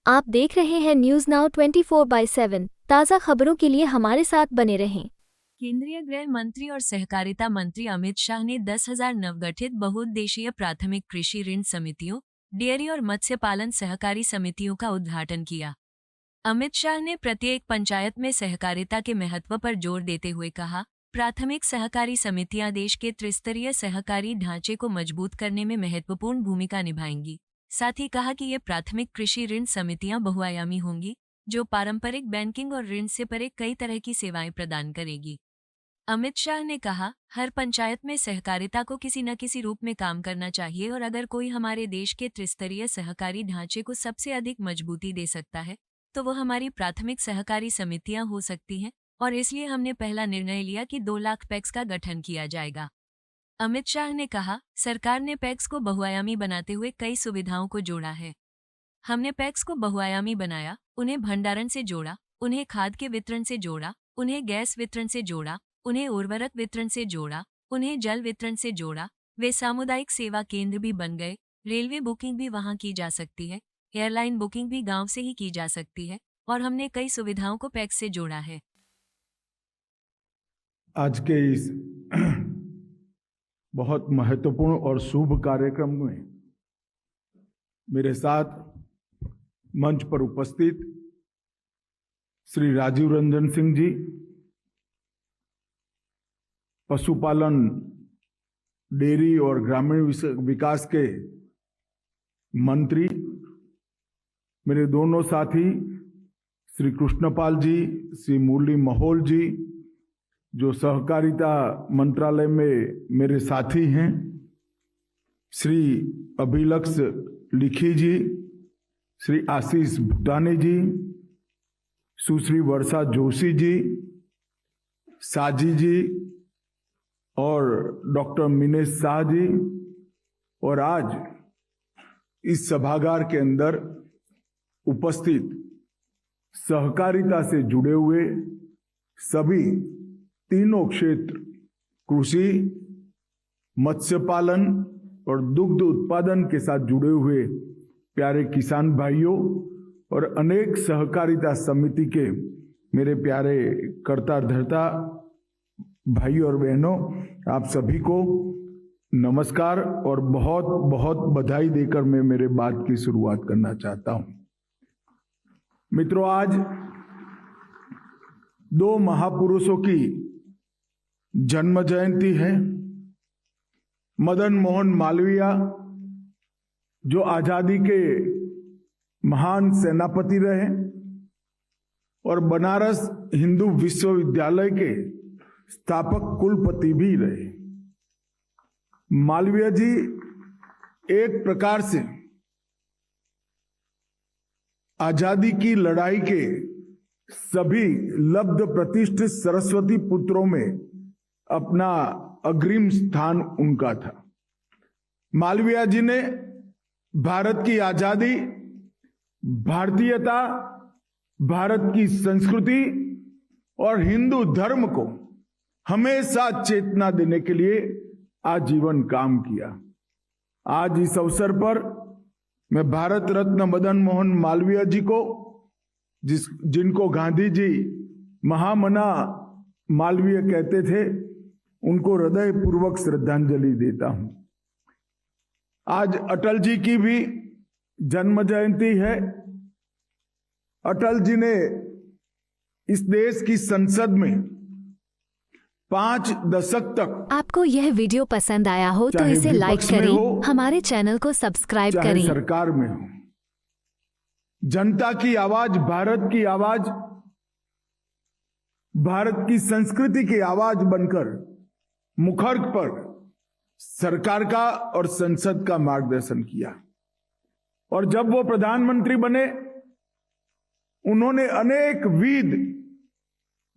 आप देख रहे हैं न्यूज नाउ 24/7 ताज़ा खबरों के लिए हमारे साथ बने रहें। केंद्रीय गृह मंत्री और सहकारिता मंत्री अमित शाह ने 10,000 नवगठित बहुउद्देशीय प्राथमिक कृषि ऋण समितियों, डेयरी और मत्स्य पालन सहकारी समितियों का उद्घाटन किया। अमित शाह ने प्रत्येक पंचायत में सहकारिता के महत्व पर जोर देते हुए कहा, प्राथमिक सहकारी समितियां देश के त्रिस्तरीय सहकारी ढांचे को मजबूत करने में महत्वपूर्ण भूमिका निभाएंगी। साथ ही कहा कि ये प्राथमिक कृषि ऋण समितियां बहुआयामी होंगी, जो पारंपरिक बैंकिंग और ऋण से परे कई तरह की सेवाएं प्रदान करेगी। अमित शाह ने कहा, हर पंचायत में सहकारिता को किसी न किसी रूप में काम करना चाहिए और अगर कोई हमारे देश के त्रिस्तरीय सहकारी ढांचे को सबसे अधिक मजबूती दे सकता है तो वो हमारी प्राथमिक सहकारी समितियां हो सकती हैं और इसलिए हमने पहला निर्णय लिया कि 2 लाख पैक्स का गठन किया जाएगा। अमित शाह ने कहा, सरकार ने पैक्स को बहुआयामी बनाते हुए कई सुविधाओं को जोड़ा है। हमने पैक्स को बहुआयामी बनाया, उन्हें भंडारण से जोड़ा, उन्हें खाद के वितरण से जोड़ा, उन्हें गैस वितरण से जोड़ा, उन्हें उर्वरक वितरण से जोड़ा, उन्हें जल वितरण से जोड़ा। वे सामुदायिक सेवा केंद्र भी बन गए। रेलवे बुकिंग भी वहां की जा सकती है, एयरलाइन बुकिंग भी गांव से ही की जा सकती है और हमने कई सुविधाओं को पैक्स से जोड़ा है। आज के इस बहुत महत्वपूर्ण और शुभ कार्यक्रम में मेरे साथ मंच पर उपस्थित श्री राजीव रंजन सिंह जी, पशुपालन, डेयरी और ग्रामीण विकास के मंत्री, मेरे दोनों साथी श्री कृष्णपाल जी, श्री मुरली महल जी, जो सहकारिता मंत्रालय में मेरे साथी हैं, श्री अभिलक्ष लिखी जी, श्री आशीष भूटानी जी, सुश्री वर्षा जोशी जी, साजी जी और डॉक्टर मिनेश शाह जी, और आज इस सभागार के अंदर उपस्थित सहकारिता से जुड़े हुए सभी तीनों क्षेत्र, कृषि, मत्स्य पालन और दुग्ध उत्पादन के साथ जुड़े हुए प्यारे किसान भाइयों और अनेक सहकारिता समिति के मेरे प्यारे कर्ता धर्ता भाई और बहनों, आप सभी को नमस्कार और बहुत बहुत बधाई देकर मैं मेरे बात की शुरुआत करना चाहता हूं। मित्रों, आज 2 महापुरुषों की जन्म जयंती है। मदन मोहन मालवीय, जो आजादी के महान सेनापति रहे और बनारस हिंदू विश्वविद्यालय के स्थापक कुलपति भी रहे। मालवीय जी एक प्रकार से आजादी की लड़ाई के सभी लब्ध प्रतिष्ठित सरस्वती पुत्रों में अपना अग्रिम स्थान उनका था। मालवीय जी ने भारत की आजादी, भारतीयता, भारत की संस्कृति और हिंदू धर्म को हमेशा चेतना देने के लिए आजीवन काम किया। आज इस अवसर पर मैं भारत रत्न मदन मोहन मालवीय जी को, जिनको गांधी जी महामना मालवीय कहते थे, उनको हृदय पूर्वक श्रद्धांजलि देता हूं। आज अटल जी की भी जन्म जयंती है। अटल जी ने इस देश की संसद में 5 दशक तक, आपको यह वीडियो पसंद आया हो तो इसे लाइक करें, हमारे चैनल को सब्सक्राइब करें। सरकार में हो, जनता की आवाज, भारत की आवाज, भारत की संस्कृति की आवाज बनकर मुखर पर सरकार का और संसद का मार्गदर्शन किया। और जब वो प्रधानमंत्री बने, उन्होंने अनेक विध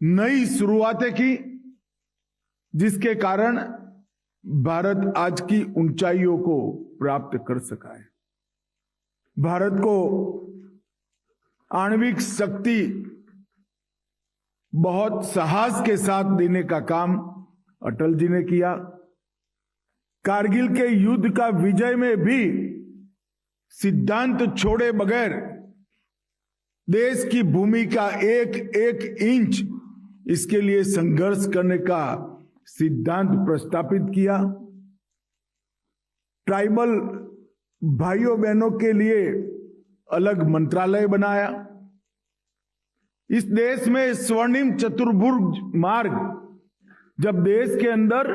नई शुरुआतें की, जिसके कारण भारत आज की ऊंचाइयों को प्राप्त कर सका है। भारत को आणविक शक्ति बहुत साहस के साथ देने का काम अटल जी ने किया। कारगिल के युद्ध का विजय में भी सिद्धांत छोड़े बगैर देश की भूमि का एक एक इंच इसके लिए संघर्ष करने का सिद्धांत प्रस्तापित किया। ट्राइबल भाइयों बहनों के लिए अलग मंत्रालय बनाया। इस देश में स्वर्णिम चतुर्भुज मार्ग, जब देश के अंदर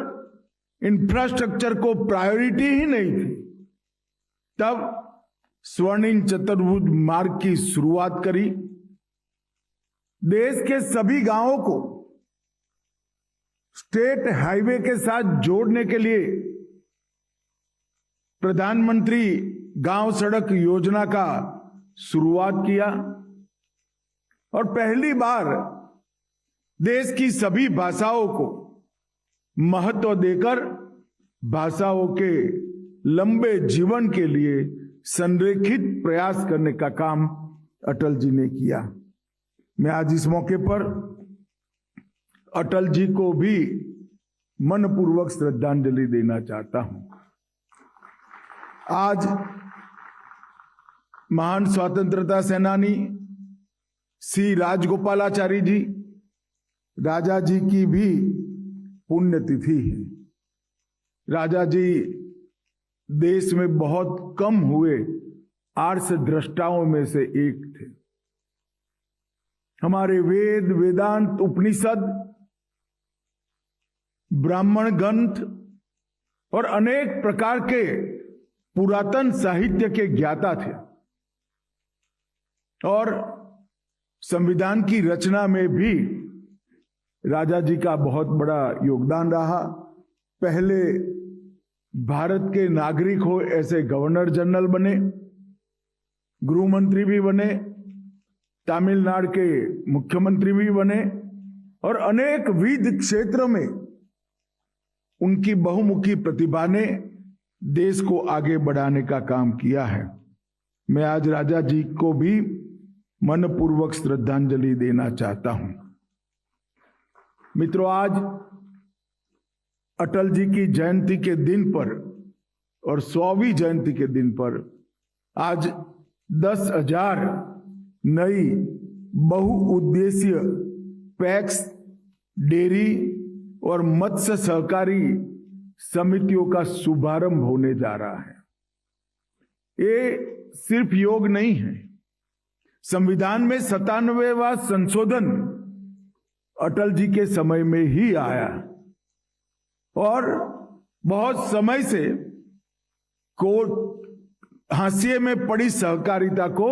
इंफ्रास्ट्रक्चर को प्रायोरिटी ही नहीं थी, तब स्वर्णिम चतुर्भुज मार्ग की शुरुआत करी। देश के सभी गांवों को स्टेट हाईवे के साथ जोड़ने के लिए प्रधानमंत्री गांव सड़क योजना का शुरुआत किया और पहली बार देश की सभी भाषाओं को महत्व देकर भाषाओं के लंबे जीवन के लिए संरेखित प्रयास करने का काम अटल जी ने किया। मैं आज इस मौके पर अटल जी को भी मनपूर्वक श्रद्धांजलि देना चाहता हूं। आज महान स्वतंत्रता सेनानी श्री राजगोपालाचारी जी, राजा जी की भी पुण्यतिथि है। राजा जी देश में बहुत कम हुए आर्ष द्रष्टाओं में से एक थे। हमारे वेद, वेदांत, उपनिषद, ब्राह्मण ग्रंथ और अनेक प्रकार के पुरातन साहित्य के ज्ञाता थे और संविधान की रचना में भी राजा जी का बहुत बड़ा योगदान रहा। पहले भारत के नागरिक हो ऐसे गवर्नर जनरल बने, गृह मंत्री भी बने, तमिलनाडु के मुख्यमंत्री भी बने और अनेक विविध क्षेत्रों में उनकी बहुमुखी प्रतिभा ने देश को आगे बढ़ाने का काम किया है। मैं आज राजा जी को भी मनपूर्वक श्रद्धांजलि देना चाहता हूं। मित्रों, आज अटल जी की जयंती के दिन पर और 100वीं जयंती के दिन पर आज 10,000 नई बहुउद्देशीय पैक्स, डेयरी और मत्स्य सहकारी समितियों का शुभारंभ होने जा रहा है। ये सिर्फ योग नहीं है। संविधान में 97वां संशोधन अटल जी के समय में ही आया और बहुत समय से कोर्ट हाशिए में पड़ी सहकारिता को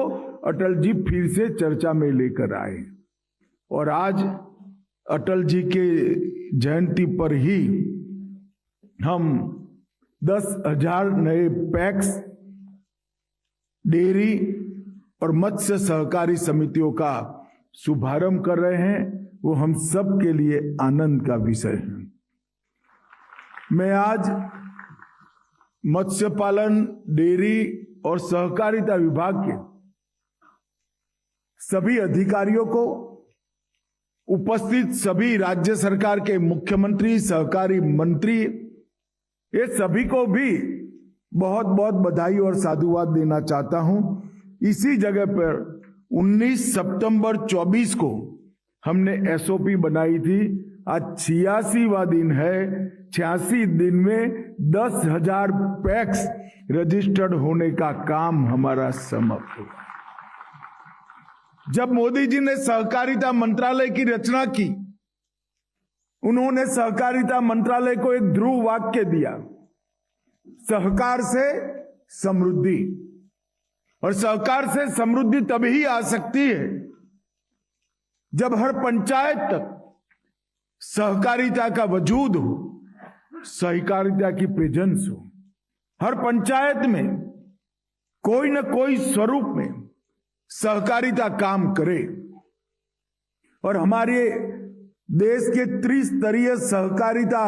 अटल जी फिर से चर्चा में लेकर आए और आज अटल जी के जयंती पर ही हम 10,000 नए पैक्स, डेयरी और मत्स्य सहकारी समितियों का शुभारंभ कर रहे हैं। वो हम सब के लिए आनंद का विषय है। मैं आज मत्स्य पालन, डेयरी और सहकारिता विभाग के सभी अधिकारियों को, उपस्थित सभी राज्य सरकार के मुख्यमंत्री, सहकारी मंत्री, ये सभी को भी बहुत बहुत बधाई और साधुवाद देना चाहता हूं। इसी जगह पर 19 सितंबर 24 को हमने एसओपी बनाई थी। आज 86वां दिन है। 86 दिन में 10,000 पैक्स रजिस्टर्ड होने का काम हमारा समाप्त हुआ। जब मोदी जी ने सहकारिता मंत्रालय की रचना की, उन्होंने सहकारिता मंत्रालय को एक ध्रुव वाक्य दिया, सहकार से समृद्धि। और सहकार से समृद्धि तभी आ सकती है जब हर पंचायत तक सहकारिता का वजूद हो, सहकारिता की प्रेजेंस हो। हर पंचायत में कोई न कोई स्वरूप में सहकारिता काम करे। और हमारे देश के त्रिस्तरीय सहकारिता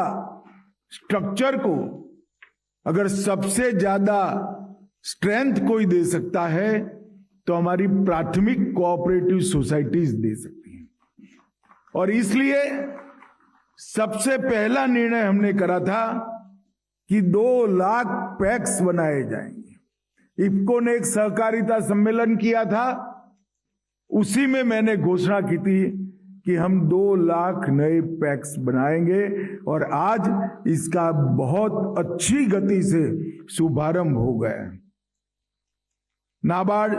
स्ट्रक्चर को अगर सबसे ज्यादा स्ट्रेंथ कोई दे सकता है तो हमारी प्राथमिक कोऑपरेटिव सोसाइटीज दे सकती हैं। और इसलिए सबसे पहला निर्णय हमने करा था कि 2 लाख पैक्स बनाए जाएंगे। इफ्को ने एक सहकारिता सम्मेलन किया था, उसी में मैंने घोषणा की थी कि हम 2 लाख नए पैक्स बनाएंगे और आज इसका बहुत अच्छी गति से शुभारंभ हो गया। नाबार्ड,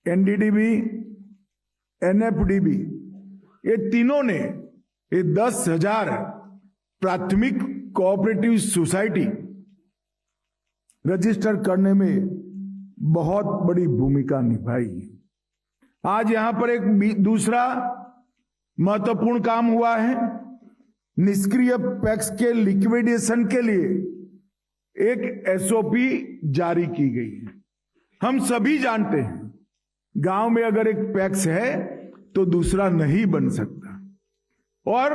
एनडीडीबी, एनएफडीबी, ये तीनों ने ये 10,000 प्राथमिक कोऑपरेटिव सोसाइटी रजिस्टर करने में बहुत बड़ी भूमिका निभाई। आज यहां पर एक दूसरा महत्वपूर्ण काम हुआ है। निष्क्रिय पैक्स के लिक्विडेशन के लिए एक एसओपी जारी की गई है। हम सभी जानते हैं गांव में अगर एक पैक्स है तो दूसरा नहीं बन सकता, और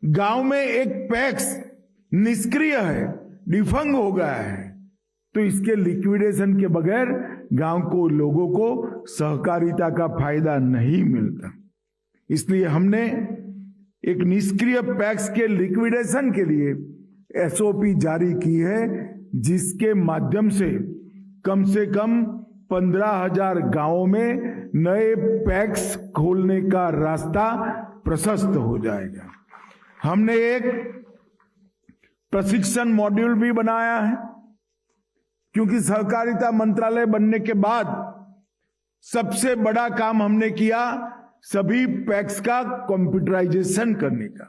गांव में एक पैक्स निष्क्रिय है, डिफंग हो गया है, तो इसके लिक्विडेशन के बगैर गांव को लोगों को सहकारिता का फायदा नहीं मिलता। इसलिए हमने एक निष्क्रिय पैक्स के लिक्विडेशन के लिए एसओपी जारी की है, जिसके माध्यम से कम 15,000 गांवों में नए पैक्स खोलने का रास्ता प्रशस्त हो जाएगा। हमने एक प्रशिक्षण मॉड्यूल भी बनाया है, क्योंकि सहकारिता मंत्रालय बनने के बाद सबसे बड़ा काम हमने किया सभी पैक्स का कंप्यूटराइजेशन करने का,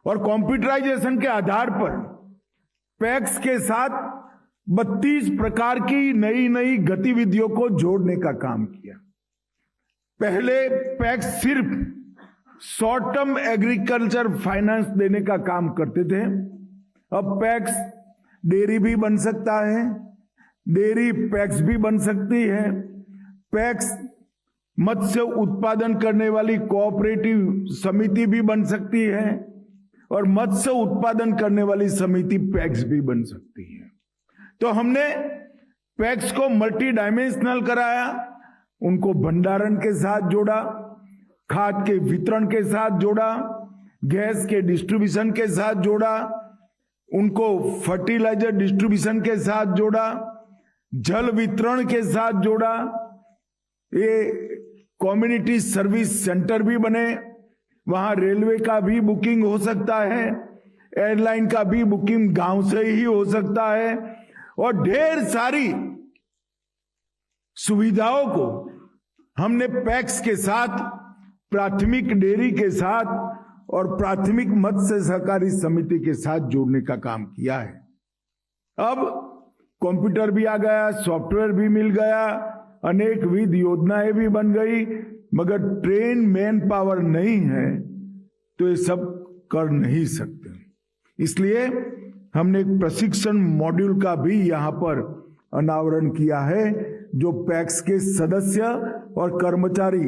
और कंप्यूटराइजेशन के आधार पर पैक्स के साथ 32 प्रकार की नई नई गतिविधियों को जोड़ने का काम किया। पहले पैक्स सिर्फ शॉर्ट टर्म एग्रीकल्चर फाइनेंस देने का काम करते थे, अब पैक्स डेयरी भी बन सकता है, डेयरी पैक्स भी बन सकती है, पैक्स मत्स्य उत्पादन करने वाली कोऑपरेटिव समिति भी बन सकती है, और मत्स्य उत्पादन करने वाली समिति पैक्स भी बन सकती है। तो हमने पैक्स को मल्टी डायमेंशनल कराया, उनको भंडारण के साथ जोड़ा, खाद के वितरण के साथ जोड़ा, गैस के डिस्ट्रीब्यूशन के साथ जोड़ा, उनको फर्टिलाइजर डिस्ट्रीब्यूशन के साथ जोड़ा, जल वितरण के साथ जोड़ा, ये कम्युनिटी सर्विस सेंटर भी बने, वहां रेलवे का भी बुकिंग हो सकता है, एयरलाइन का भी बुकिंग गांव से ही हो सकता है, और ढेर सारी सुविधाओं को हमने पैक्स के साथ, प्राथमिक डेयरी के साथ और प्राथमिक मत्स्य सहकारी समिति के साथ जोड़ने का काम किया है। अब कंप्यूटर भी आ गया, सॉफ्टवेयर भी मिल गया, अनेक विध योजनाएं भी बन गई, मगर ट्रेन मैन पावर नहीं है तो ये सब कर नहीं सकते। इसलिए हमने एक प्रशिक्षण मॉड्यूल का भी यहां पर अनावरण किया है, जो पैक्स के सदस्य और कर्मचारी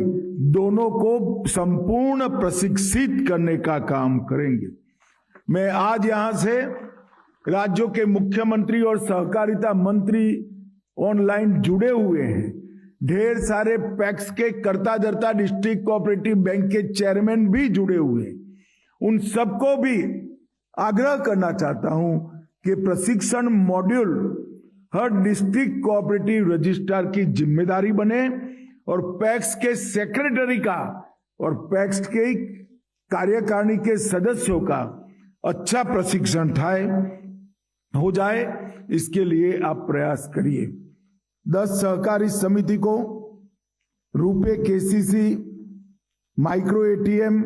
दोनों को संपूर्ण प्रशिक्षित करने का काम करेंगे। मैं आज यहां से राज्यों के मुख्यमंत्री और सहकारिता मंत्री ऑनलाइन जुड़े हुए हैं, ढेर सारे पैक्स के कर्ता धर्ता डिस्ट्रिक्ट कोऑपरेटिव बैंक के चेयरमैन भी जुड़े हुए हैं। उन सबको भी आग्रह करना चाहता हूं कि प्रशिक्षण मॉड्यूल हर डिस्ट्रिक्ट कोऑपरेटिव रजिस्ट्रार की जिम्मेदारी बने, और पैक्स के सेक्रेटरी का और पैक्स के कार्यकारिणी के सदस्यों का अच्छा प्रशिक्षण हो जाए, इसके लिए आप प्रयास करिए। 10 सहकारी समिति को रुपे केसीसी माइक्रो एटीएम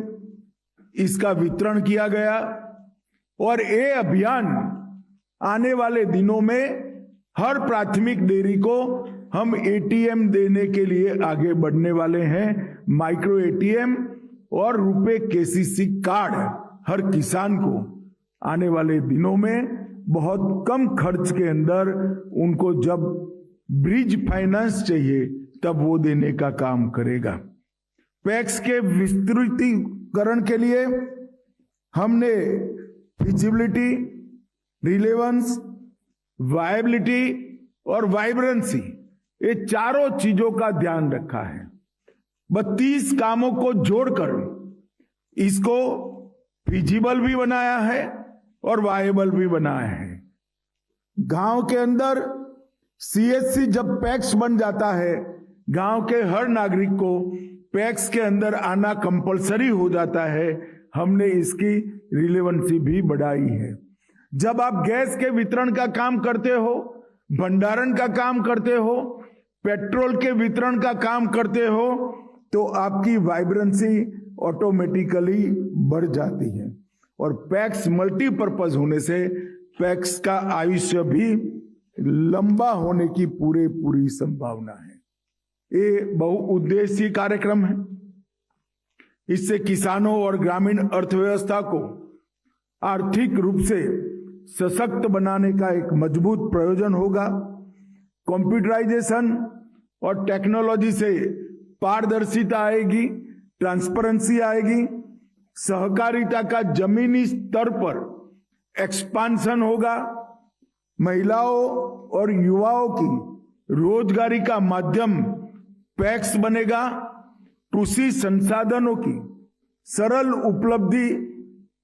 इसका वितरण किया गया, और ये अभियान आने वाले दिनों में हर प्राथमिक डेयरी को हम एटीएम देने के लिए आगे बढ़ने वाले हैं। माइक्रो एटीएम और रुपे केसीसी कार्ड हर किसान को आने वाले दिनों में बहुत कम खर्च के अंदर उनको जब ब्रिज फाइनेंस चाहिए तब वो देने का काम करेगा। पैक्स के विस्तृतीकरण के लिए हमने फिजिबिलिटी, रिलेवेंस, वायबिलिटी और वाइब्रेंसी, ये चारों चीजों का ध्यान रखा है। 32 कामों को जोड़कर इसको फिजिबल भी बनाया है और वायबल भी बनाया है। गांव के अंदर सीएससी जब पैक्स बन जाता है गांव के हर नागरिक को पैक्स के अंदर आना कंपलसरी हो जाता है, हमने इसकी रिलेवेंसी भी बढ़ाई है। जब आप गैस के वितरण का काम करते हो, भंडारण का काम करते हो, पेट्रोल के वितरण का काम करते हो, तो आपकी वाइब्रेंसी ऑटोमेटिकली बढ़ जाती है। और पैक्स मल्टीपर्पज होने से पैक्स का आयुष्य भी लंबा होने की पूरी संभावना है। ये बहुउद्देशीय कार्यक्रम है। इससे किसानों और ग्रामीण अर्थव्यवस्था को आर्थिक रूप से सशक्त बनाने का एक मजबूत प्रयोजन होगा। कंप्यूटराइजेशन और टेक्नोलॉजी से पारदर्शिता आएगी, ट्रांसपेरेंसी आएगी, सहकारिता का जमीनी स्तर पर एक्सपांशन होगा, महिलाओं और युवाओं की रोजगारी का माध्यम पैक्स बनेगा, कृषि संसाधनों की सरल उपलब्धि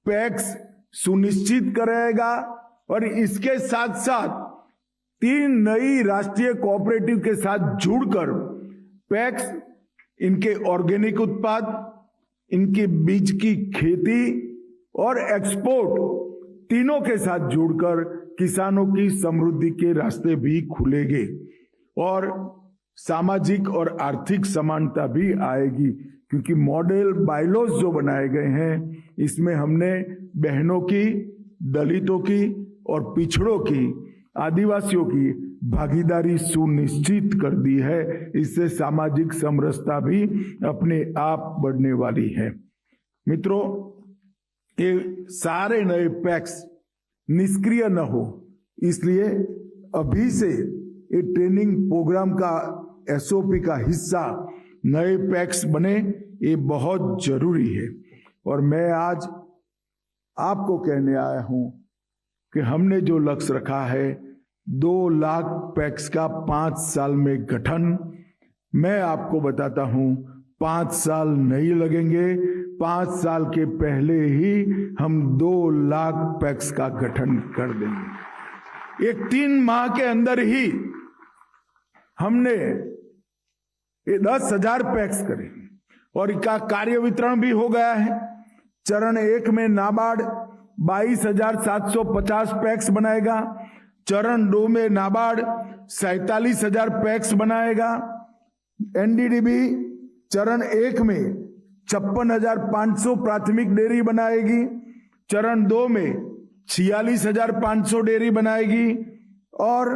पैक्स सुनिश्चित करेगा और इसके साथ साथ 3 नई राष्ट्रीय कोऑपरेटिव के साथ जुड़कर पैक्स इनके ऑर्गेनिक उत्पाद, इनके बीज की खेती और एक्सपोर्ट तीनों के साथ जुड़कर किसानों की समृद्धि के रास्ते भी खुलेंगे और सामाजिक और आर्थिक समानता भी आएगी। क्योंकि मॉडल बायलॉज जो बनाए गए हैं, इसमें हमने बहनों की, दलितों की और पिछड़ों की, आदिवासियों की भागीदारी सुनिश्चित कर दी है। इससे सामाजिक समरसता भी अपने आप बढ़ने वाली है। मित्रों, ये सारे नए पैक्स निष्क्रिय न हो, इसलिए अभी से ये ट्रेनिंग प्रोग्राम का एसओपी का हिस्सा नए पैक्स बने, ये बहुत जरूरी है। और मैं आज आपको कहने आया हूं कि हमने जो लक्ष्य रखा है 2 लाख पैक्स का 5 साल में गठन, मैं आपको बताता हूं 5 साल नहीं लगेंगे। 5 साल के पहले ही हम 2 लाख पैक्स का गठन कर देंगे। एक 3 माह के अंदर ही हमने 10,000 पैक्स करे और इसका कार्य वितरण भी हो गया है। चरण 1 में नाबार्ड 22,750 पैक्स बनाएगा। चरण 2 में नाबार्ड 47,000 पैक्स बनाएगा। एनडीडीबी चरण 1 में 56,500 प्राथमिक डेयरी बनाएगी। चरण 2 में 46,500 डेयरी बनाएगी और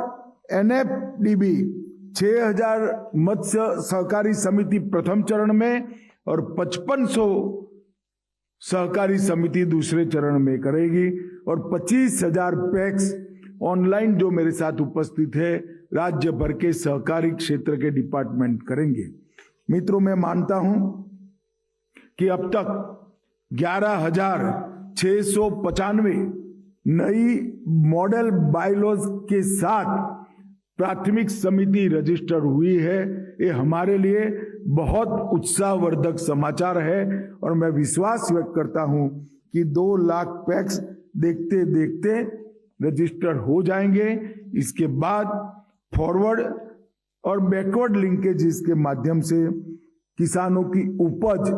एनएफडीबी 6,000 मत्स्य सहकारी समिति प्रथम चरण में और 5500 सहकारी समिति दूसरे चरण में करेगी और 25,000 पैक्स ऑनलाइन जो मेरे साथ उपस्थित है राज्य भर के सहकारी क्षेत्र के डिपार्टमेंट करेंगे। मित्रों, मैं मानता हूं कि अब तक 11,695 नई मॉडल बायलॉज के साथ प्राथमिक समिति रजिस्टर हुई है। ये हमारे लिए बहुत उत्साहवर्धक समाचार है और मैं विश्वास व्यक्त करता हूं कि 2 लाख पैक्स देखते देखते रजिस्टर हो जाएंगे। इसके बाद फॉरवर्ड और बैकवर्ड लिंकेज के माध्यम से किसानों की उपज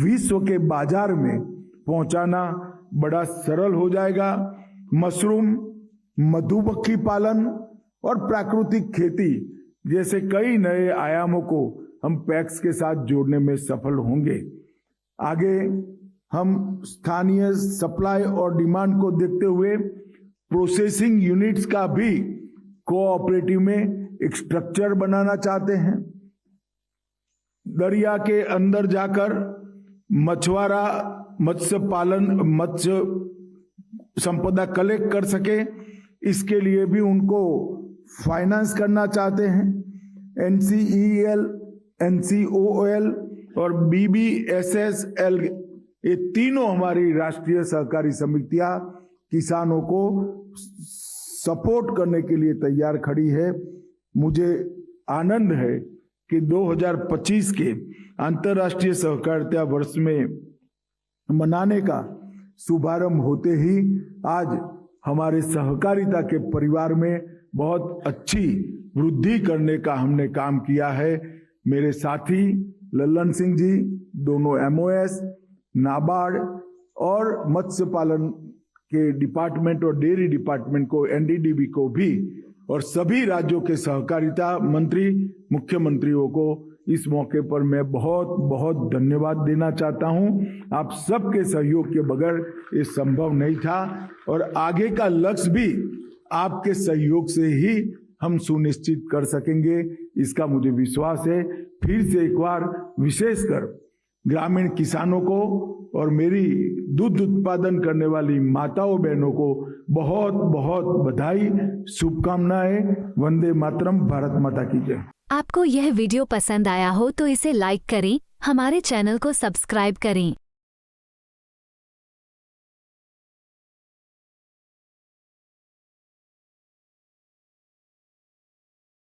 विश्व के बाजार में पहुंचाना बड़ा सरल हो जाएगा। मशरूम, मधुमक्खी पालन और प्राकृतिक खेती जैसे कई नए आयामों को हम पैक्स के साथ जोड़ने में सफल होंगे। आगे हम स्थानीय सप्लाई और डिमांड को देखते हुए प्रोसेसिंग यूनिट्स का भी कोऑपरेटिव में एक स्ट्रक्चर बनाना चाहते हैं। दरिया के अंदर जाकर मछुआरा मत्स्य पालन, मत्स्य संपदा कलेक्ट कर सके, इसके लिए भी उनको फाइनेंस करना चाहते हैं। NCEL, NCOL और BBSSL, ये तीनों हमारी राष्ट्रीय सहकारी समितियां किसानों को सपोर्ट करने के लिए तैयार खड़ी है। मुझे आनंद है कि 2025 के अंतर्राष्ट्रीय सहकारिता वर्ष में मनाने का शुभारंभ होते ही आज हमारे सहकारिता के परिवार में बहुत अच्छी वृद्धि करने का हमने काम किया है। मेरे साथी लल्लन सिंह जी, दोनों MOS, नाबार्ड और मत्स्य पालन के डिपार्टमेंट और डेयरी डिपार्टमेंट को, NDDB को भी, और सभी राज्यों के सहकारिता मंत्री, मुख्यमंत्रियों को इस मौके पर मैं बहुत बहुत धन्यवाद देना चाहता हूं। आप सबके सहयोग के बगैर ये संभव नहीं था और आगे का लक्ष्य भी आपके सहयोग से ही हम सुनिश्चित कर सकेंगे, इसका मुझे विश्वास है। फिर से एक बार विशेषकर ग्रामीण किसानों को और मेरी दूध उत्पादन करने वाली माताओं बहनों को बहुत बहुत बधाई, शुभकामनाएं। वंदे मातरम। भारत माता की जय। आपको यह वीडियो पसंद आया हो तो इसे लाइक करें, हमारे चैनल को सब्सक्राइब करें।